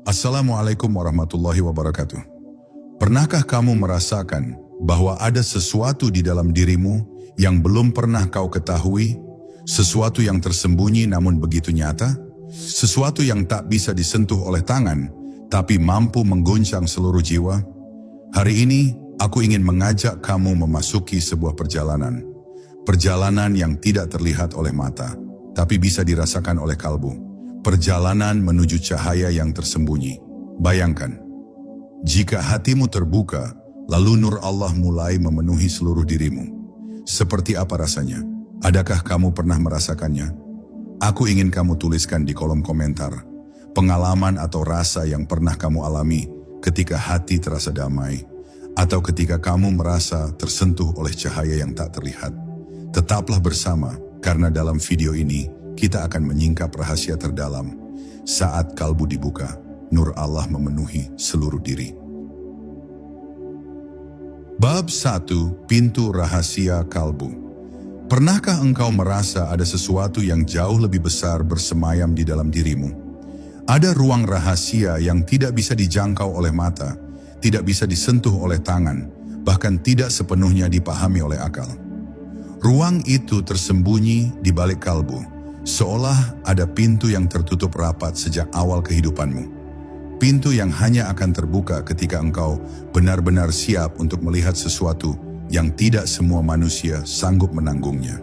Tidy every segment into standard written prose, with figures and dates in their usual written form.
Assalamualaikum warahmatullahi wabarakatuh. Pernahkah kamu merasakan bahwa ada sesuatu di dalam dirimu yang belum pernah kau ketahui? Sesuatu yang tersembunyi namun begitu nyata? Sesuatu yang tak bisa disentuh oleh tangan, tapi mampu mengguncang seluruh jiwa? Hari ini, aku ingin mengajak kamu memasuki sebuah perjalanan. Perjalanan yang tidak terlihat oleh mata, tapi bisa dirasakan oleh kalbu. Perjalanan menuju cahaya yang tersembunyi. Bayangkan, jika hatimu terbuka, lalu nur Allah mulai memenuhi seluruh dirimu. Seperti apa rasanya? Adakah kamu pernah merasakannya? Aku ingin kamu tuliskan di kolom komentar pengalaman atau rasa yang pernah kamu alami ketika hati terasa damai, atau ketika kamu merasa tersentuh oleh cahaya yang tak terlihat. Tetaplah bersama, karena dalam video ini kita akan menyingkap rahasia terdalam. Saat kalbu dibuka, nur Allah memenuhi seluruh diri. Bab 1. Pintu rahasia kalbu. Pernahkah engkau merasa ada sesuatu yang jauh lebih besar bersemayam di dalam dirimu? Ada ruang rahasia yang tidak bisa dijangkau oleh mata, tidak bisa disentuh oleh tangan, bahkan tidak sepenuhnya dipahami oleh akal. Ruang itu tersembunyi di balik kalbu, seolah ada pintu yang tertutup rapat sejak awal kehidupanmu. Pintu yang hanya akan terbuka ketika engkau benar-benar siap untuk melihat sesuatu yang tidak semua manusia sanggup menanggungnya.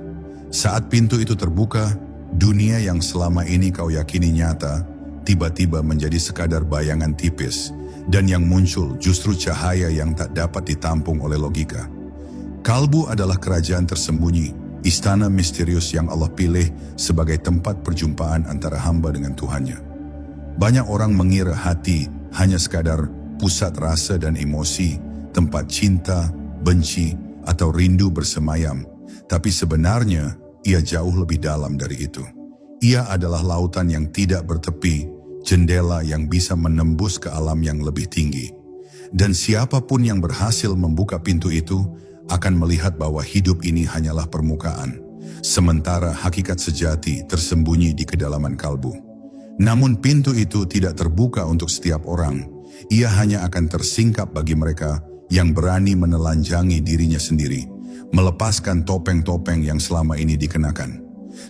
Saat pintu itu terbuka, dunia yang selama ini kau yakini nyata, tiba-tiba menjadi sekadar bayangan tipis, dan yang muncul justru cahaya yang tak dapat ditampung oleh logika. Kalbu adalah kerajaan tersembunyi, istana misterius yang Allah pilih sebagai tempat perjumpaan antara hamba dengan Tuhannya. Banyak orang mengira hati hanya sekadar pusat rasa dan emosi, tempat cinta, benci, atau rindu bersemayam. Tapi sebenarnya, ia jauh lebih dalam dari itu. Ia adalah lautan yang tidak bertepi, jendela yang bisa menembus ke alam yang lebih tinggi. Dan siapapun yang berhasil membuka pintu itu, akan melihat bahwa hidup ini hanyalah permukaan, sementara hakikat sejati tersembunyi di kedalaman kalbu. Namun pintu itu tidak terbuka untuk setiap orang. Ia hanya akan tersingkap bagi mereka yang berani menelanjangi dirinya sendiri, melepaskan topeng-topeng yang selama ini dikenakan.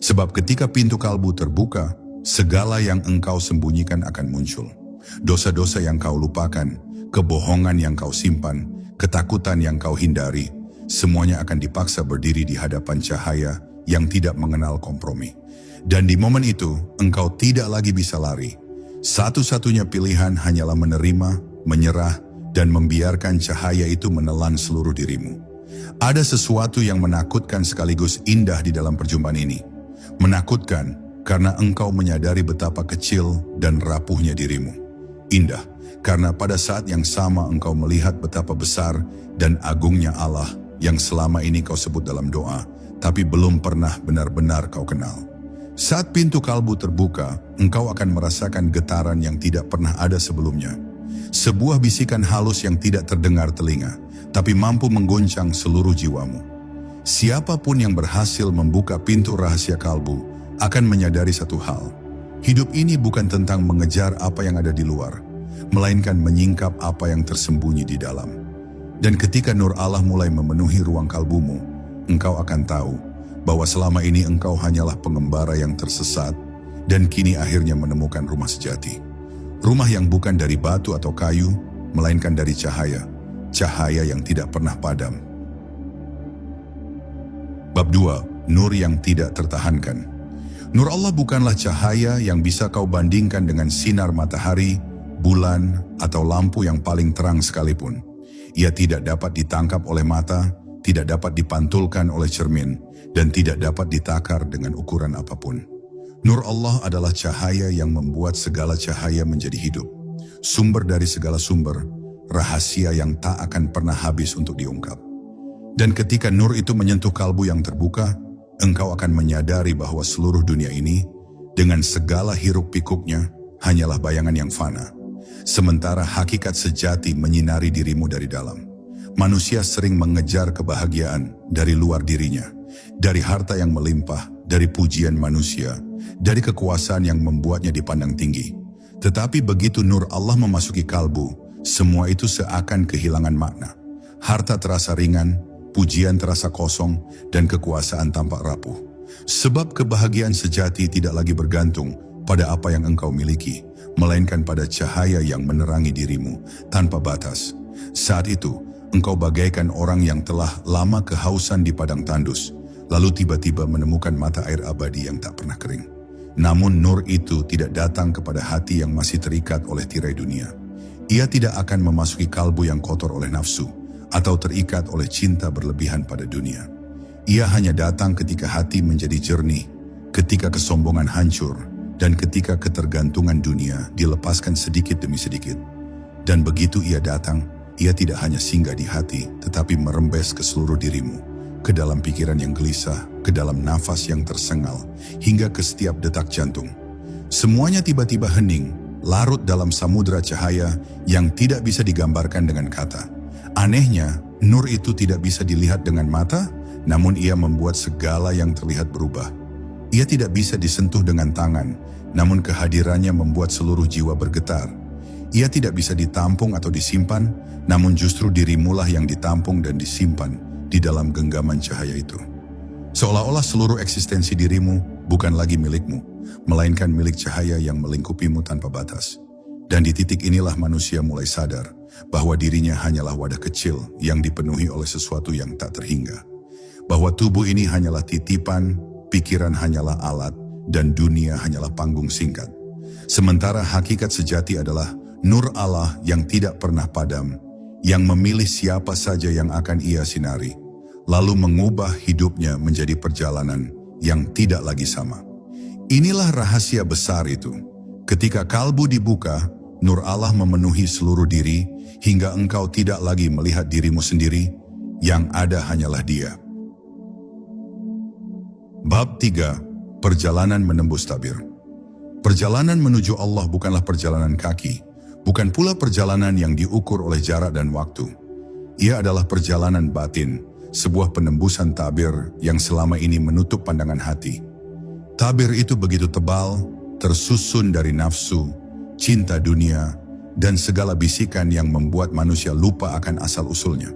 Sebab ketika pintu kalbu terbuka, segala yang engkau sembunyikan akan muncul. Dosa-dosa yang kau lupakan, kebohongan yang kau simpan, ketakutan yang kau hindari, semuanya akan dipaksa berdiri di hadapan cahaya yang tidak mengenal kompromi. Dan di momen itu, engkau tidak lagi bisa lari. Satu-satunya pilihan hanyalah menerima, menyerah, dan membiarkan cahaya itu menelan seluruh dirimu. Ada sesuatu yang menakutkan sekaligus indah di dalam perjumpaan ini. Menakutkan karena engkau menyadari betapa kecil dan rapuhnya dirimu. Indah karena pada saat yang sama engkau melihat betapa besar dan agungnya Allah yang selama ini kau sebut dalam doa, tapi belum pernah benar-benar kau kenal. Saat pintu kalbu terbuka, engkau akan merasakan getaran yang tidak pernah ada sebelumnya. Sebuah bisikan halus yang tidak terdengar telinga, tapi mampu mengguncang seluruh jiwamu. Siapapun yang berhasil membuka pintu rahasia kalbu akan menyadari satu hal. Hidup ini bukan tentang mengejar apa yang ada di luar, melainkan menyingkap apa yang tersembunyi di dalam. Dan ketika nur Allah mulai memenuhi ruang kalbumu, engkau akan tahu bahwa selama ini engkau hanyalah pengembara yang tersesat dan kini akhirnya menemukan rumah sejati. Rumah yang bukan dari batu atau kayu, melainkan dari cahaya, cahaya yang tidak pernah padam. Bab 2. Nur yang tidak tertahankan. Nur Allah bukanlah cahaya yang bisa kau bandingkan dengan sinar matahari, bulan, atau lampu yang paling terang sekalipun. Ia tidak dapat ditangkap oleh mata, tidak dapat dipantulkan oleh cermin, dan tidak dapat ditakar dengan ukuran apapun. Nur Allah adalah cahaya yang membuat segala cahaya menjadi hidup. Sumber dari segala sumber, rahasia yang tak akan pernah habis untuk diungkap. Dan ketika nur itu menyentuh kalbu yang terbuka, engkau akan menyadari bahwa seluruh dunia ini, dengan segala hiruk pikuknya, hanyalah bayangan yang fana. Sementara hakikat sejati menyinari dirimu dari dalam. Manusia sering mengejar kebahagiaan dari luar dirinya, dari harta yang melimpah, dari pujian manusia, dari kekuasaan yang membuatnya dipandang tinggi. Tetapi begitu nur Allah memasuki kalbu, semua itu seakan kehilangan makna. Harta terasa ringan, pujian terasa kosong, dan kekuasaan tampak rapuh. Sebab kebahagiaan sejati tidak lagi bergantung pada apa yang engkau miliki, melainkan pada cahaya yang menerangi dirimu tanpa batas. Saat itu, engkau bagaikan orang yang telah lama kehausan di padang tandus, lalu tiba-tiba menemukan mata air abadi yang tak pernah kering. Namun nur itu tidak datang kepada hati yang masih terikat oleh tirai dunia. Ia tidak akan memasuki kalbu yang kotor oleh nafsu, atau terikat oleh cinta berlebihan pada dunia. Ia hanya datang ketika hati menjadi jernih, ketika kesombongan hancur, dan ketika ketergantungan dunia dilepaskan sedikit demi sedikit. Dan begitu ia datang, ia tidak hanya singgah di hati, tetapi merembes ke seluruh dirimu, ke dalam pikiran yang gelisah, ke dalam nafas yang tersengal, hingga ke setiap detak jantung. Semuanya tiba-tiba hening, larut dalam samudera cahaya yang tidak bisa digambarkan dengan kata. Anehnya, nur itu tidak bisa dilihat dengan mata, namun ia membuat segala yang terlihat berubah. Ia tidak bisa disentuh dengan tangan, namun kehadirannya membuat seluruh jiwa bergetar. Ia tidak bisa ditampung atau disimpan, namun justru dirimulah yang ditampung dan disimpan di dalam genggaman cahaya itu. Seolah-olah seluruh eksistensi dirimu bukan lagi milikmu, melainkan milik cahaya yang melingkupimu tanpa batas. Dan di titik inilah manusia mulai sadar bahwa dirinya hanyalah wadah kecil yang dipenuhi oleh sesuatu yang tak terhingga. Bahwa tubuh ini hanyalah titipan, pikiran hanyalah alat, dan dunia hanyalah panggung singkat. Sementara hakikat sejati adalah nur Allah yang tidak pernah padam, yang memilih siapa saja yang akan ia sinari, lalu mengubah hidupnya menjadi perjalanan yang tidak lagi sama. Inilah rahasia besar itu. Ketika kalbu dibuka, nur Allah memenuhi seluruh diri, hingga engkau tidak lagi melihat dirimu sendiri, yang ada hanyalah Dia. Bab 3. Perjalanan menembus tabir. Perjalanan menuju Allah bukanlah perjalanan kaki, bukan pula perjalanan yang diukur oleh jarak dan waktu. Ia adalah perjalanan batin, sebuah penembusan tabir yang selama ini menutup pandangan hati. Tabir itu begitu tebal, tersusun dari nafsu, cinta dunia, dan segala bisikan yang membuat manusia lupa akan asal-usulnya.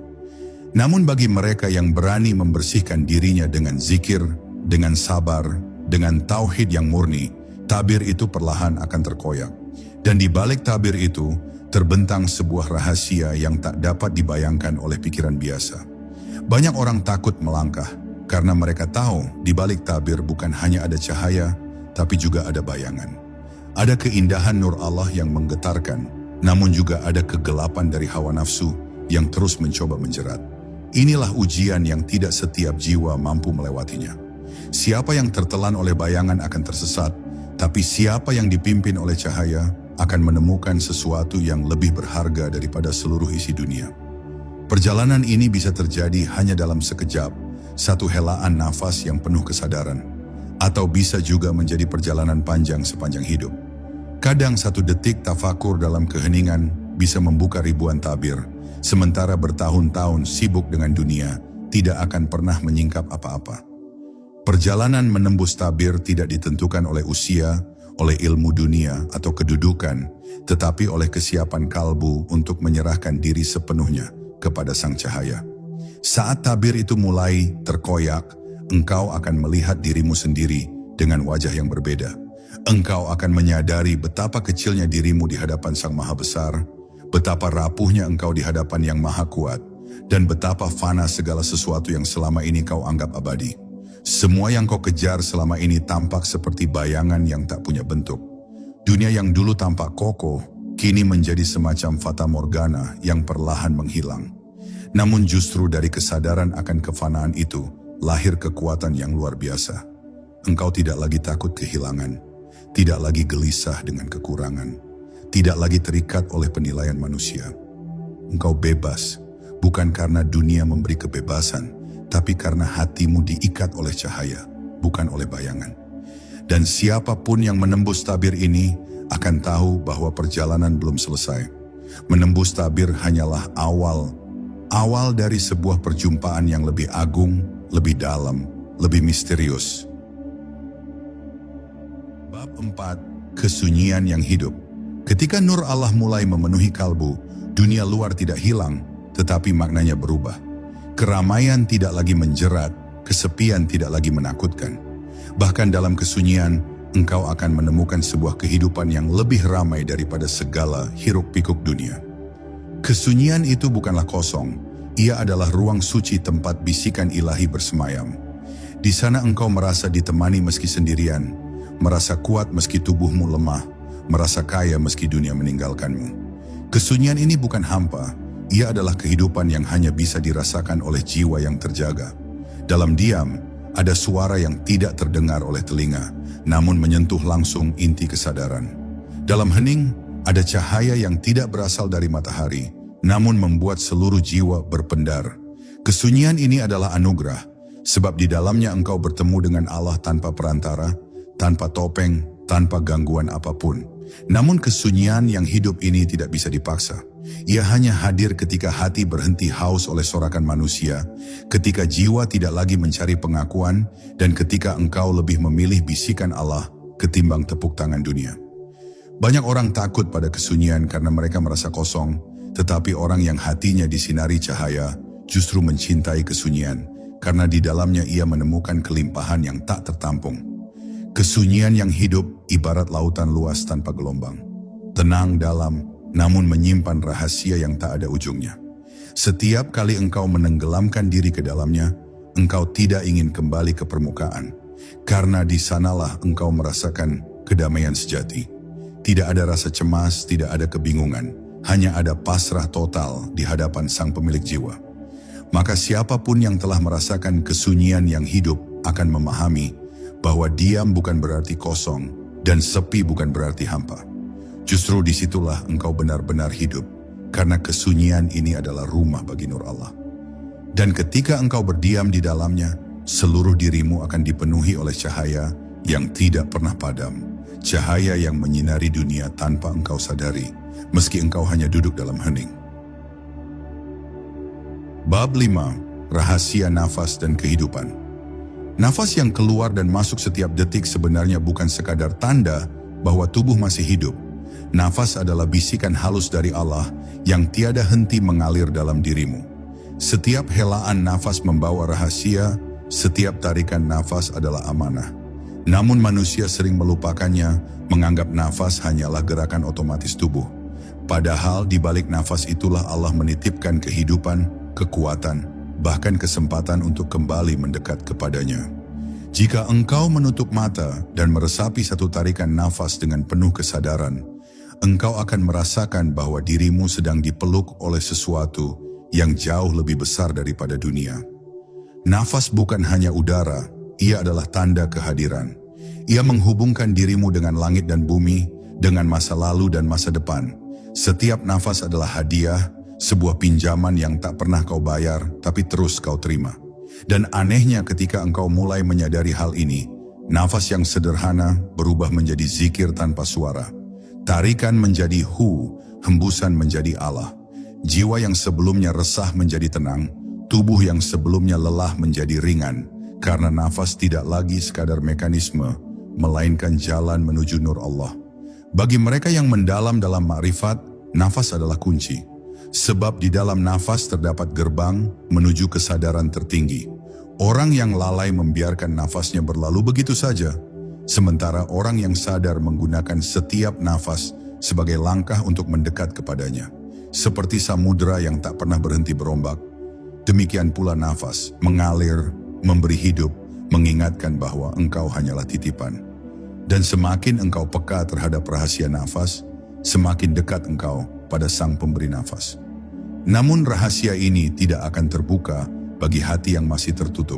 Namun bagi mereka yang berani membersihkan dirinya dengan zikir, dengan sabar, dengan tauhid yang murni, tabir itu perlahan akan terkoyak. Dan di balik tabir itu, terbentang sebuah rahasia yang tak dapat dibayangkan oleh pikiran biasa. Banyak orang takut melangkah, karena mereka tahu di balik tabir bukan hanya ada cahaya, tapi juga ada bayangan. Ada keindahan nur Allah yang menggetarkan, namun juga ada kegelapan dari hawa nafsu yang terus mencoba menjerat. Inilah ujian yang tidak setiap jiwa mampu melewatinya. Siapa yang tertelan oleh bayangan akan tersesat, tapi siapa yang dipimpin oleh cahaya akan menemukan sesuatu yang lebih berharga daripada seluruh isi dunia. Perjalanan ini bisa terjadi hanya dalam sekejap, satu helaan nafas yang penuh kesadaran, atau bisa juga menjadi perjalanan panjang sepanjang hidup. Kadang satu detik tafakur dalam keheningan bisa membuka ribuan tabir, sementara bertahun-tahun sibuk dengan dunia tidak akan pernah menyingkap apa-apa. Perjalanan menembus tabir tidak ditentukan oleh usia, oleh ilmu dunia atau kedudukan, tetapi oleh kesiapan kalbu untuk menyerahkan diri sepenuhnya kepada sang cahaya. Saat tabir itu mulai terkoyak, engkau akan melihat dirimu sendiri dengan wajah yang berbeda. Engkau akan menyadari betapa kecilnya dirimu di hadapan Sang Maha Besar, betapa rapuhnya engkau di hadapan Yang Maha Kuat, dan betapa fana segala sesuatu yang selama ini kau anggap abadi. Semua yang kau kejar selama ini tampak seperti bayangan yang tak punya bentuk. Dunia yang dulu tampak kokoh, kini menjadi semacam fata morgana yang perlahan menghilang. Namun justru dari kesadaran akan kefanaan itu, lahir kekuatan yang luar biasa. Engkau tidak lagi takut kehilangan, tidak lagi gelisah dengan kekurangan, tidak lagi terikat oleh penilaian manusia. Engkau bebas, bukan karena dunia memberi kebebasan, tapi karena hatimu diikat oleh cahaya, bukan oleh bayangan. Dan siapapun yang menembus tabir ini akan tahu bahwa perjalanan belum selesai. Menembus tabir hanyalah awal dari sebuah perjumpaan yang lebih agung, lebih dalam, lebih misterius. Bab 4. Kesunyian yang hidup. Ketika nur Allah mulai memenuhi kalbu, dunia luar tidak hilang, tetapi maknanya berubah. Keramaian tidak lagi menjerat, kesepian tidak lagi menakutkan. Bahkan dalam kesunyian, engkau akan menemukan sebuah kehidupan yang lebih ramai daripada segala hiruk-pikuk dunia. Kesunyian itu bukanlah kosong, ia adalah ruang suci tempat bisikan ilahi bersemayam. Di sana engkau merasa ditemani meski sendirian, merasa kuat meski tubuhmu lemah, merasa kaya meski dunia meninggalkanmu. Kesunyian ini bukan hampa, ia adalah kehidupan yang hanya bisa dirasakan oleh jiwa yang terjaga. Dalam diam, ada suara yang tidak terdengar oleh telinga, namun menyentuh langsung inti kesadaran. Dalam hening, ada cahaya yang tidak berasal dari matahari, namun membuat seluruh jiwa berpendar. Kesunyian ini adalah anugerah, sebab di dalamnya engkau bertemu dengan Allah tanpa perantara, tanpa topeng, tanpa gangguan apapun. Namun kesunyian yang hidup ini tidak bisa dipaksa. Ia hanya hadir ketika hati berhenti haus oleh sorakan manusia, ketika jiwa tidak lagi mencari pengakuan, dan ketika engkau lebih memilih bisikan Allah ketimbang tepuk tangan dunia. Banyak orang takut pada kesunyian karena mereka merasa kosong, tetapi orang yang hatinya disinari cahaya justru mencintai kesunyian, karena di dalamnya ia menemukan kelimpahan yang tak tertampung. Kesunyian yang hidup ibarat lautan luas tanpa gelombang. Tenang dalam, namun menyimpan rahasia yang tak ada ujungnya. Setiap kali engkau menenggelamkan diri ke dalamnya, engkau tidak ingin kembali ke permukaan. Karena di sanalah engkau merasakan kedamaian sejati. Tidak ada rasa cemas, tidak ada kebingungan. Hanya ada pasrah total di hadapan sang pemilik jiwa. Maka siapapun yang telah merasakan kesunyian yang hidup akan memahami bahwa diam bukan berarti kosong dan sepi bukan berarti hampa. Justru disitulah engkau benar-benar hidup, karena kesunyian ini adalah rumah bagi nur Allah. Dan ketika engkau berdiam di dalamnya, seluruh dirimu akan dipenuhi oleh cahaya yang tidak pernah padam. Cahaya yang menyinari dunia tanpa engkau sadari, meski engkau hanya duduk dalam hening. Bab 5. Rahasia nafas dan kehidupan. Nafas yang keluar dan masuk setiap detik sebenarnya bukan sekadar tanda bahwa tubuh masih hidup. Nafas adalah bisikan halus dari Allah yang tiada henti mengalir dalam dirimu. Setiap helaan nafas membawa rahasia, setiap tarikan nafas adalah amanah. Namun manusia sering melupakannya, menganggap nafas hanyalah gerakan otomatis tubuh. Padahal di balik nafas itulah Allah menitipkan kehidupan, kekuatan, bahkan kesempatan untuk kembali mendekat kepadanya. Jika engkau menutup mata dan meresapi satu tarikan nafas dengan penuh kesadaran, engkau akan merasakan bahwa dirimu sedang dipeluk oleh sesuatu yang jauh lebih besar daripada dunia. Nafas bukan hanya udara, ia adalah tanda kehadiran. Ia menghubungkan dirimu dengan langit dan bumi, dengan masa lalu dan masa depan. Setiap nafas adalah hadiah, sebuah pinjaman yang tak pernah kau bayar, tapi terus kau terima. Dan anehnya ketika engkau mulai menyadari hal ini, nafas yang sederhana berubah menjadi zikir tanpa suara. Tarikan menjadi hu, hembusan menjadi Allah. Jiwa yang sebelumnya resah menjadi tenang, tubuh yang sebelumnya lelah menjadi ringan, karena nafas tidak lagi sekadar mekanisme, melainkan jalan menuju nur Allah. Bagi mereka yang mendalam dalam makrifat, nafas adalah kunci. Sebab di dalam nafas terdapat gerbang menuju kesadaran tertinggi. Orang yang lalai membiarkan nafasnya berlalu begitu saja, sementara orang yang sadar menggunakan setiap nafas sebagai langkah untuk mendekat kepadanya. Seperti samudera yang tak pernah berhenti berombak, demikian pula nafas mengalir, memberi hidup, mengingatkan bahwa engkau hanyalah titipan. Dan semakin engkau peka terhadap rahasia nafas, semakin dekat engkau pada sang pemberi nafas. Namun rahasia ini tidak akan terbuka bagi hati yang masih tertutup.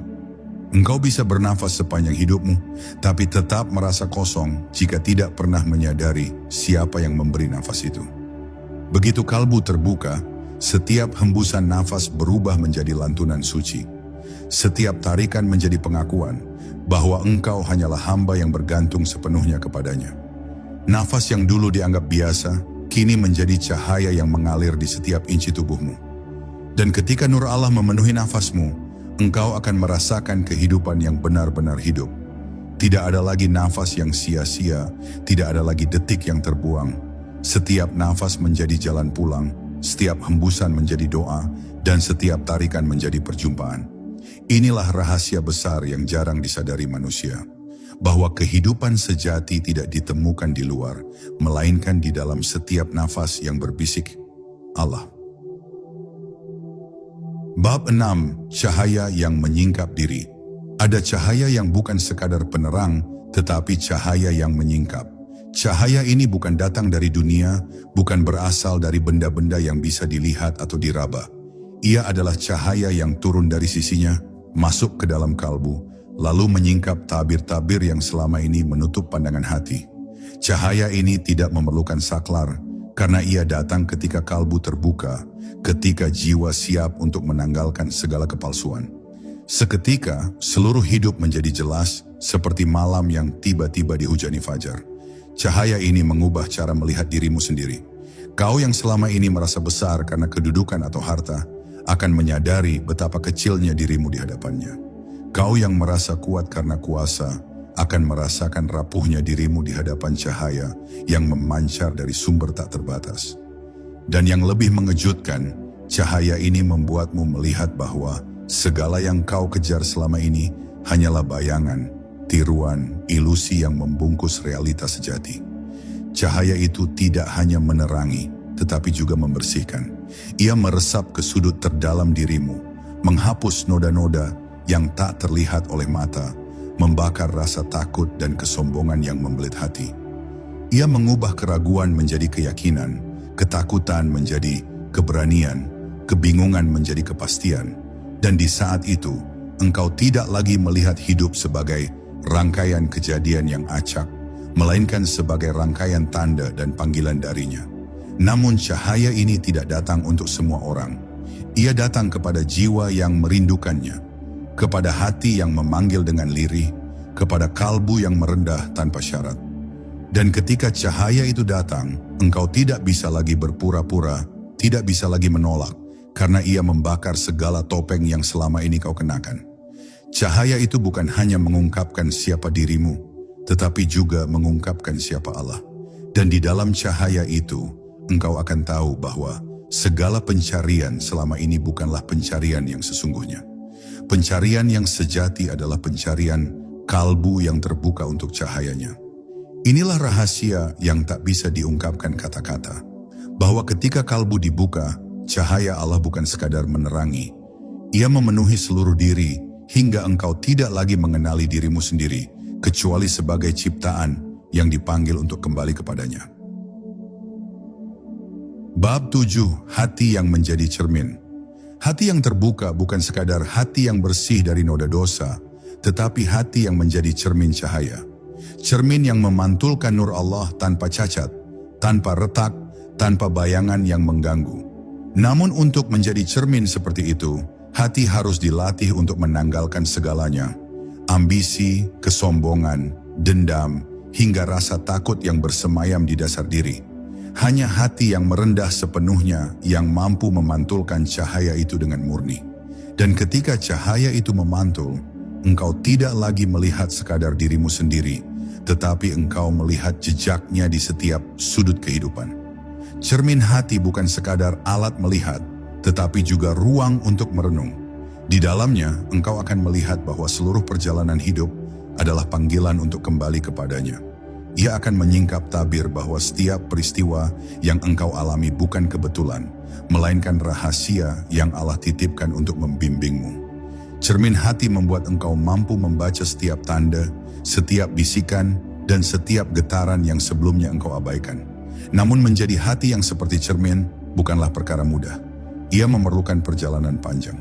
Engkau bisa bernafas sepanjang hidupmu, tapi tetap merasa kosong jika tidak pernah menyadari siapa yang memberi nafas itu. Begitu kalbu terbuka, setiap hembusan nafas berubah menjadi lantunan suci. Setiap tarikan menjadi pengakuan bahwa engkau hanyalah hamba yang bergantung sepenuhnya kepadanya. Nafas yang dulu dianggap biasa, kini menjadi cahaya yang mengalir di setiap inci tubuhmu. Dan ketika nur Allah memenuhi nafasmu, engkau akan merasakan kehidupan yang benar-benar hidup. Tidak ada lagi nafas yang sia-sia, tidak ada lagi detik yang terbuang. Setiap nafas menjadi jalan pulang, setiap hembusan menjadi doa, dan setiap tarikan menjadi perjumpaan. Inilah rahasia besar yang jarang disadari manusia, bahwa kehidupan sejati tidak ditemukan di luar, melainkan di dalam setiap nafas yang berbisik, Allah. Bab 6. Cahaya yang menyingkap diri. Ada cahaya yang bukan sekadar penerang, tetapi cahaya yang menyingkap. Cahaya ini bukan datang dari dunia, bukan berasal dari benda-benda yang bisa dilihat atau diraba. Ia adalah cahaya yang turun dari sisinya, masuk ke dalam kalbu, lalu menyingkap tabir-tabir yang selama ini menutup pandangan hati. Cahaya ini tidak memerlukan saklar, karena ia datang ketika kalbu terbuka, ketika jiwa siap untuk menanggalkan segala kepalsuan. Seketika, seluruh hidup menjadi jelas, seperti malam yang tiba-tiba dihujani fajar. Cahaya ini mengubah cara melihat dirimu sendiri. Kau yang selama ini merasa besar karena kedudukan atau harta, akan menyadari betapa kecilnya dirimu di hadapannya. Kau yang merasa kuat karena kuasa, akan merasakan rapuhnya dirimu di hadapan cahaya yang memancar dari sumber tak terbatas. Dan yang lebih mengejutkan, cahaya ini membuatmu melihat bahwa segala yang kau kejar selama ini hanyalah bayangan, tiruan, ilusi yang membungkus realitas sejati. Cahaya itu tidak hanya menerangi, tetapi juga membersihkan. Ia meresap ke sudut terdalam dirimu, menghapus noda-noda yang tak terlihat oleh mata, membakar rasa takut dan kesombongan yang membelit hati. Ia mengubah keraguan menjadi keyakinan, ketakutan menjadi keberanian, kebingungan menjadi kepastian. Dan di saat itu, engkau tidak lagi melihat hidup sebagai rangkaian kejadian yang acak, melainkan sebagai rangkaian tanda dan panggilan darinya. Namun cahaya ini tidak datang untuk semua orang. Ia datang kepada jiwa yang merindukannya, kepada hati yang memanggil dengan lirih, kepada kalbu yang merendah tanpa syarat. Dan ketika cahaya itu datang, engkau tidak bisa lagi berpura-pura, tidak bisa lagi menolak, karena ia membakar segala topeng yang selama ini kau kenakan. Cahaya itu bukan hanya mengungkapkan siapa dirimu, tetapi juga mengungkapkan siapa Allah. Dan di dalam cahaya itu, engkau akan tahu bahwa segala pencarian selama ini bukanlah pencarian yang sesungguhnya. Pencarian yang sejati adalah pencarian kalbu yang terbuka untuk cahayanya. Inilah rahasia yang tak bisa diungkapkan kata-kata, bahwa ketika kalbu dibuka, cahaya Allah bukan sekadar menerangi. Ia memenuhi seluruh diri, hingga engkau tidak lagi mengenali dirimu sendiri, kecuali sebagai ciptaan yang dipanggil untuk kembali kepadanya. Bab 7. Hati yang menjadi cermin. Hati yang terbuka bukan sekadar hati yang bersih dari noda dosa, tetapi hati yang menjadi cermin cahaya. Cermin yang memantulkan nur Allah tanpa cacat, tanpa retak, tanpa bayangan yang mengganggu. Namun untuk menjadi cermin seperti itu, hati harus dilatih untuk menanggalkan segalanya. Ambisi, kesombongan, dendam, hingga rasa takut yang bersemayam di dasar diri. Hanya hati yang merendah sepenuhnya yang mampu memantulkan cahaya itu dengan murni. Dan ketika cahaya itu memantul, engkau tidak lagi melihat sekadar dirimu sendiri, tetapi engkau melihat jejaknya di setiap sudut kehidupan. Cermin hati bukan sekadar alat melihat, tetapi juga ruang untuk merenung. Di dalamnya, engkau akan melihat bahwa seluruh perjalanan hidup adalah panggilan untuk kembali kepadanya. Ia akan menyingkap tabir bahwa setiap peristiwa yang engkau alami bukan kebetulan, melainkan rahasia yang Allah titipkan untuk membimbingmu. Cermin hati membuat engkau mampu membaca setiap tanda, setiap bisikan, dan setiap getaran yang sebelumnya engkau abaikan. Namun menjadi hati yang seperti cermin bukanlah perkara mudah. Ia memerlukan perjalanan panjang.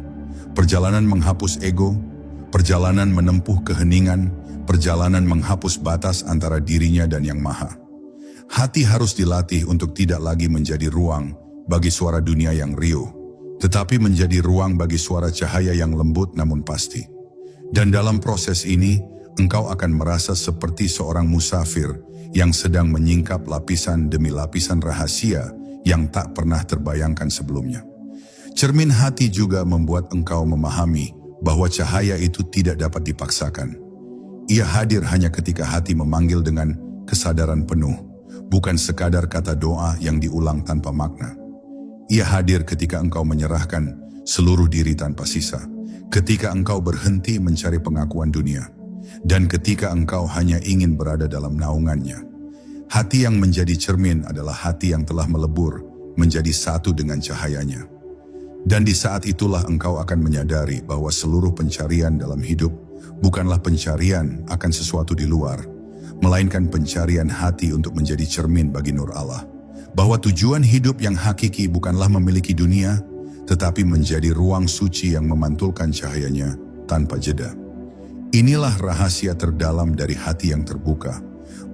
Perjalanan menghapus ego, perjalanan menempuh keheningan, perjalanan menghapus batas antara dirinya dan Yang Maha. Hati harus dilatih untuk tidak lagi menjadi ruang bagi suara dunia yang riuh, tetapi menjadi ruang bagi suara cahaya yang lembut namun pasti. Dan dalam proses ini, engkau akan merasa seperti seorang musafir yang sedang menyingkap lapisan demi lapisan rahasia yang tak pernah terbayangkan sebelumnya. Cermin hati juga membuat engkau memahami bahwa cahaya itu tidak dapat dipaksakan. Ia hadir hanya ketika hati memanggil dengan kesadaran penuh, bukan sekadar kata doa yang diulang tanpa makna. Ia hadir ketika engkau menyerahkan seluruh diri tanpa sisa, ketika engkau berhenti mencari pengakuan dunia, dan ketika engkau hanya ingin berada dalam naungannya. Hati yang menjadi cermin adalah hati yang telah melebur menjadi satu dengan cahayanya. Dan di saat itulah engkau akan menyadari bahwa seluruh pencarian dalam hidup bukanlah pencarian akan sesuatu di luar, melainkan pencarian hati untuk menjadi cermin bagi nur Allah. Bahwa tujuan hidup yang hakiki bukanlah memiliki dunia, tetapi menjadi ruang suci yang memantulkan cahayanya tanpa jeda. Inilah rahasia terdalam dari hati yang terbuka,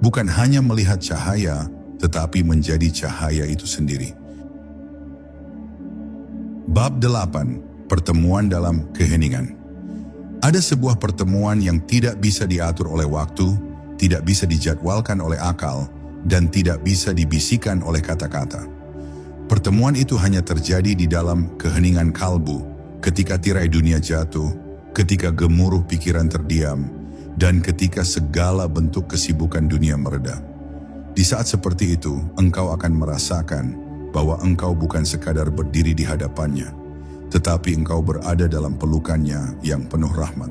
bukan hanya melihat cahaya, tetapi menjadi cahaya itu sendiri. Bab 8. Pertemuan dalam keheningan. Ada sebuah pertemuan yang tidak bisa diatur oleh waktu, tidak bisa dijadwalkan oleh akal, dan tidak bisa dibisikkan oleh kata-kata. Pertemuan itu hanya terjadi di dalam keheningan kalbu, ketika tirai dunia jatuh, ketika gemuruh pikiran terdiam, dan ketika segala bentuk kesibukan dunia mereda. Di saat seperti itu, engkau akan merasakan bahwa engkau bukan sekadar berdiri di hadapannya, tetapi engkau berada dalam pelukannya yang penuh rahmat.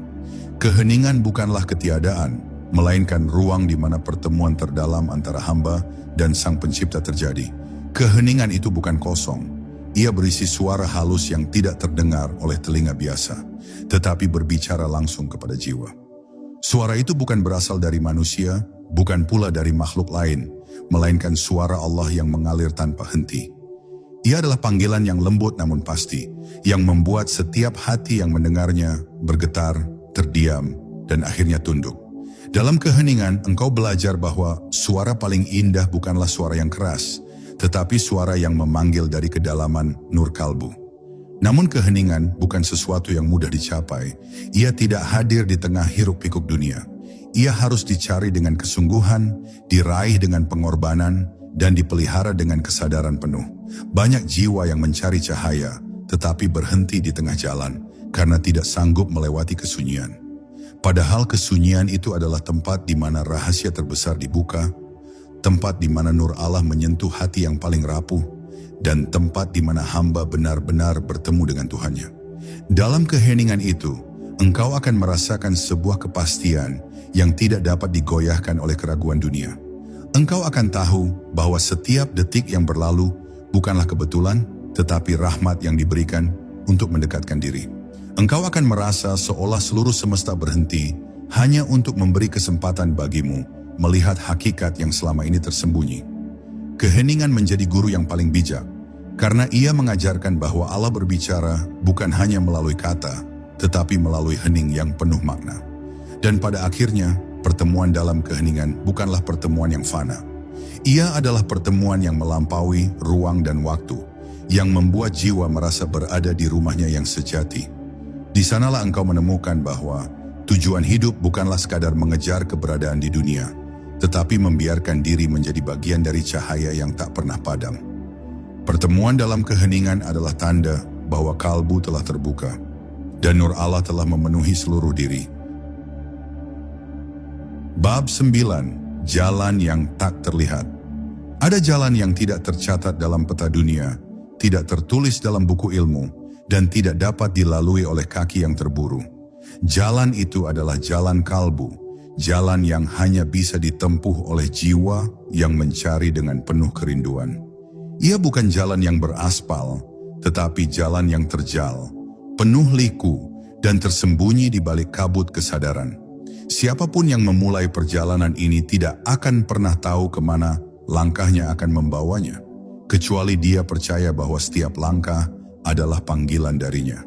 Keheningan bukanlah ketiadaan, melainkan ruang di mana pertemuan terdalam antara hamba dan Sang Pencipta terjadi. Keheningan itu bukan kosong. Ia berisi suara halus yang tidak terdengar oleh telinga biasa, tetapi berbicara langsung kepada jiwa. Suara itu bukan berasal dari manusia, bukan pula dari makhluk lain, melainkan suara Allah yang mengalir tanpa henti. Ia adalah panggilan yang lembut namun pasti, yang membuat setiap hati yang mendengarnya bergetar, terdiam, dan akhirnya tunduk. Dalam keheningan, engkau belajar bahwa suara paling indah bukanlah suara yang keras, tetapi suara yang memanggil dari kedalaman nur kalbu. Namun keheningan bukan sesuatu yang mudah dicapai. Ia tidak hadir di tengah hiruk-pikuk dunia. Ia harus dicari dengan kesungguhan, diraih dengan pengorbanan, dan dipelihara dengan kesadaran penuh. Banyak jiwa yang mencari cahaya, tetapi berhenti di tengah jalan karena tidak sanggup melewati kesunyian. Padahal kesunyian itu adalah tempat di mana rahasia terbesar dibuka, tempat di mana nur Allah menyentuh hati yang paling rapuh, dan tempat di mana hamba benar-benar bertemu dengan Tuhannya. Dalam keheningan itu, engkau akan merasakan sebuah kepastian yang tidak dapat digoyahkan oleh keraguan dunia. Engkau akan tahu bahwa setiap detik yang berlalu bukanlah kebetulan, tetapi rahmat yang diberikan untuk mendekatkan diri. Engkau akan merasa seolah seluruh semesta berhenti hanya untuk memberi kesempatan bagimu melihat hakikat yang selama ini tersembunyi. Keheningan menjadi guru yang paling bijak, karena ia mengajarkan bahwa Allah berbicara bukan hanya melalui kata, tetapi melalui hening yang penuh makna. Dan pada akhirnya, pertemuan dalam keheningan bukanlah pertemuan yang fana. Ia adalah pertemuan yang melampaui ruang dan waktu, yang membuat jiwa merasa berada di rumahnya yang sejati. Di sanalah engkau menemukan bahwa tujuan hidup bukanlah sekadar mengejar keberadaan di dunia, tetapi membiarkan diri menjadi bagian dari cahaya yang tak pernah padam. Pertemuan dalam keheningan adalah tanda bahwa kalbu telah terbuka, dan nur Allah telah memenuhi seluruh diri. Bab 9. Jalan yang tak terlihat. Ada jalan yang tidak tercatat dalam peta dunia, tidak tertulis dalam buku ilmu, dan tidak dapat dilalui oleh kaki yang terburu. Jalan itu adalah jalan kalbu, jalan yang hanya bisa ditempuh oleh jiwa yang mencari dengan penuh kerinduan. Ia bukan jalan yang beraspal, tetapi jalan yang terjal, penuh liku, dan tersembunyi di balik kabut kesadaran. Siapapun yang memulai perjalanan ini tidak akan pernah tahu kemana langkahnya akan membawanya, kecuali dia percaya bahwa setiap langkah adalah panggilan darinya.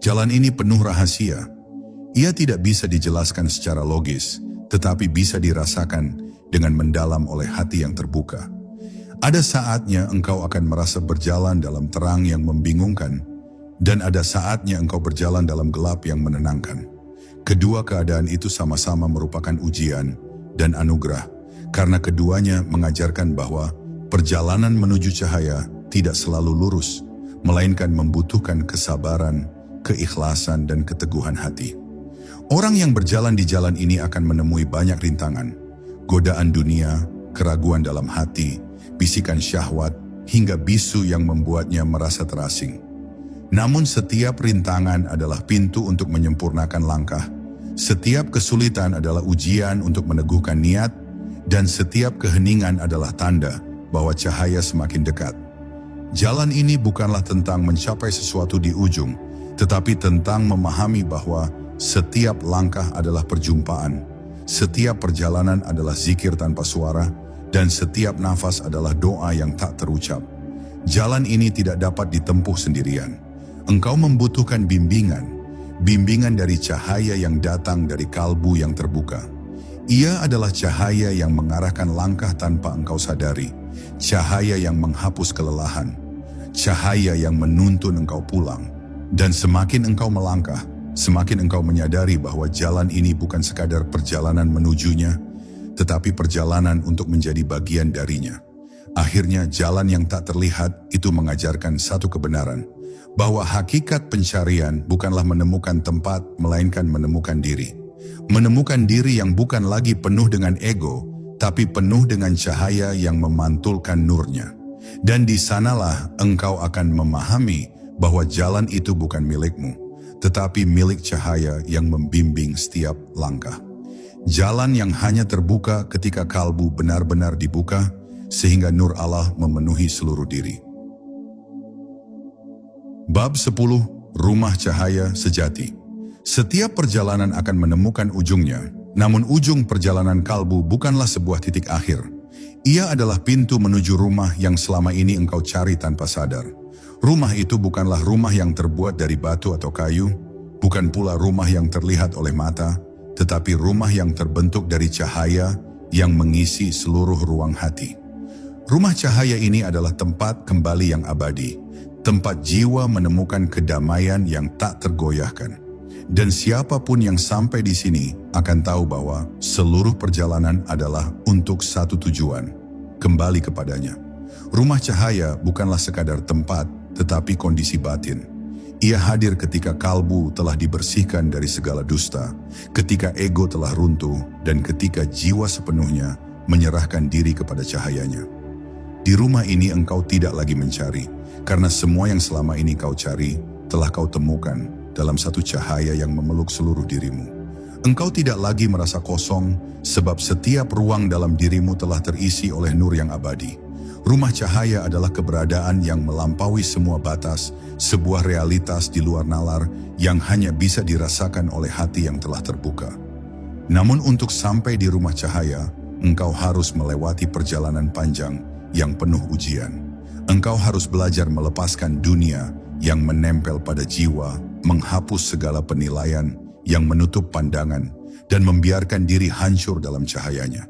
Jalan ini penuh rahasia. Ia tidak bisa dijelaskan secara logis, tetapi bisa dirasakan dengan mendalam oleh hati yang terbuka. Ada saatnya engkau akan merasa berjalan dalam terang yang membingungkan, dan ada saatnya engkau berjalan dalam gelap yang menenangkan. Kedua keadaan itu sama-sama merupakan ujian dan anugerah, karena keduanya mengajarkan bahwa perjalanan menuju cahaya tidak selalu lurus, melainkan membutuhkan kesabaran, keikhlasan, dan keteguhan hati. Orang yang berjalan di jalan ini akan menemui banyak rintangan, godaan dunia, keraguan dalam hati, bisikan syahwat, hingga bisu yang membuatnya merasa terasing. Namun setiap rintangan adalah pintu untuk menyempurnakan langkah. Setiap kesulitan adalah ujian untuk meneguhkan niat, dan setiap keheningan adalah tanda bahwa cahaya semakin dekat. Jalan ini bukanlah tentang mencapai sesuatu di ujung, tetapi tentang memahami bahwa setiap langkah adalah perjumpaan, setiap perjalanan adalah zikir tanpa suara, dan setiap nafas adalah doa yang tak terucap. Jalan ini tidak dapat ditempuh sendirian. Engkau membutuhkan bimbingan dari cahaya yang datang dari kalbu yang terbuka. Ia adalah cahaya yang mengarahkan langkah tanpa engkau sadari, cahaya yang menghapus kelelahan, cahaya yang menuntun engkau pulang. Dan semakin engkau melangkah, semakin engkau menyadari bahwa jalan ini bukan sekadar perjalanan menujunya, tetapi perjalanan untuk menjadi bagian darinya. Akhirnya jalan yang tak terlihat itu mengajarkan satu kebenaran, bahwa hakikat pencarian bukanlah menemukan tempat, melainkan menemukan diri. Menemukan diri yang bukan lagi penuh dengan ego, tapi penuh dengan cahaya yang memantulkan nurnya. Dan di sanalah engkau akan memahami bahwa jalan itu bukan milikmu, tetapi milik cahaya yang membimbing setiap langkah. Jalan yang hanya terbuka ketika kalbu benar-benar dibuka, sehingga nur Allah memenuhi seluruh diri. Bab 10. Rumah Cahaya Sejati. Setiap perjalanan akan menemukan ujungnya, namun ujung perjalanan kalbu bukanlah sebuah titik akhir. Ia adalah pintu menuju rumah yang selama ini engkau cari tanpa sadar. Rumah itu bukanlah rumah yang terbuat dari batu atau kayu, bukan pula rumah yang terlihat oleh mata, tetapi rumah yang terbentuk dari cahaya yang mengisi seluruh ruang hati. Rumah cahaya ini adalah tempat kembali yang abadi, tempat jiwa menemukan kedamaian yang tak tergoyahkan. Dan siapapun yang sampai di sini akan tahu bahwa seluruh perjalanan adalah untuk satu tujuan, kembali kepadanya. Rumah cahaya bukanlah sekadar tempat, tetapi kondisi batin. Ia hadir ketika kalbu telah dibersihkan dari segala dusta, ketika ego telah runtuh, dan ketika jiwa sepenuhnya menyerahkan diri kepada cahayanya. Di rumah ini engkau tidak lagi mencari, karena semua yang selama ini kau cari telah kau temukan dalam satu cahaya yang memeluk seluruh dirimu. Engkau tidak lagi merasa kosong, sebab setiap ruang dalam dirimu telah terisi oleh nur yang abadi. Rumah cahaya adalah keberadaan yang melampaui semua batas, sebuah realitas di luar nalar yang hanya bisa dirasakan oleh hati yang telah terbuka. Namun untuk sampai di rumah cahaya, engkau harus melewati perjalanan panjang yang penuh ujian. Engkau harus belajar melepaskan dunia yang menempel pada jiwa, menghapus segala penilaian yang menutup pandangan, dan membiarkan diri hancur dalam cahayanya.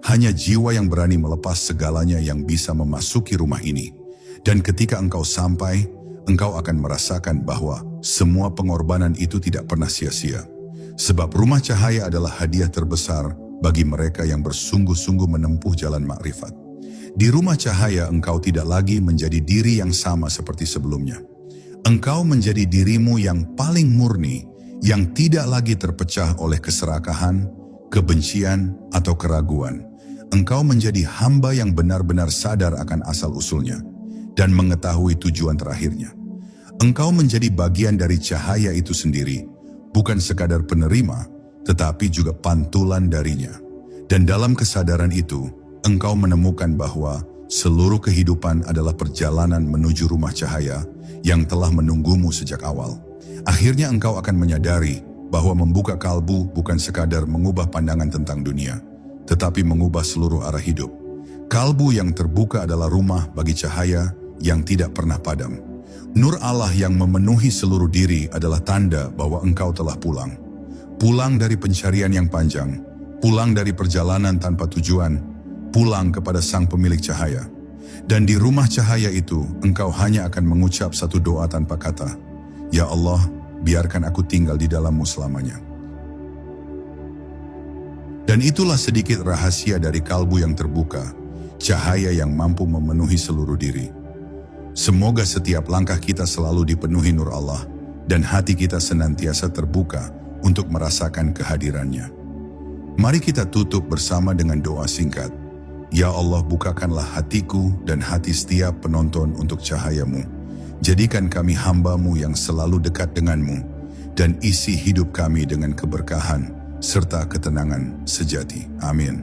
Hanya jiwa yang berani melepas segalanya yang bisa memasuki rumah ini. Dan ketika engkau sampai, engkau akan merasakan bahwa semua pengorbanan itu tidak pernah sia-sia. Sebab rumah cahaya adalah hadiah terbesar bagi mereka yang bersungguh-sungguh menempuh jalan makrifat. Di rumah cahaya engkau tidak lagi menjadi diri yang sama seperti sebelumnya. Engkau menjadi dirimu yang paling murni, yang tidak lagi terpecah oleh keserakahan, kebencian, atau keraguan. Engkau menjadi hamba yang benar-benar sadar akan asal-usulnya dan mengetahui tujuan terakhirnya. Engkau menjadi bagian dari cahaya itu sendiri, bukan sekadar penerima, tetapi juga pantulan darinya. Dan dalam kesadaran itu, engkau menemukan bahwa seluruh kehidupan adalah perjalanan menuju rumah cahaya yang telah menunggumu sejak awal. Akhirnya engkau akan menyadari bahwa membuka kalbu bukan sekadar mengubah pandangan tentang dunia, tetapi mengubah seluruh arah hidup. Kalbu yang terbuka adalah rumah bagi cahaya yang tidak pernah padam. Nur Allah yang memenuhi seluruh diri adalah tanda bahwa engkau telah pulang. Pulang dari pencarian yang panjang, pulang dari perjalanan tanpa tujuan, pulang kepada Sang Pemilik Cahaya. Dan di rumah cahaya itu, engkau hanya akan mengucap satu doa tanpa kata, "Ya Allah, biarkan aku tinggal di dalam-Mu selamanya." Dan itulah sedikit rahasia dari kalbu yang terbuka, cahaya yang mampu memenuhi seluruh diri. Semoga setiap langkah kita selalu dipenuhi nur Allah, dan hati kita senantiasa terbuka untuk merasakan kehadirannya. Mari kita tutup bersama dengan doa singkat. Ya Allah, bukakanlah hatiku dan hati setiap penonton untuk cahaya-Mu. Jadikan kami hamba-Mu yang selalu dekat dengan-Mu, dan isi hidup kami dengan keberkahan serta ketenangan sejati. Amin.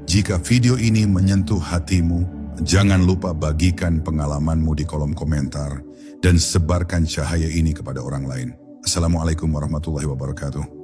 Jika video ini menyentuh hatimu, jangan lupa bagikan pengalaman-Mu di kolom komentar dan sebarkan cahaya ini kepada orang lain. Assalamualaikum warahmatullahi wabarakatuh.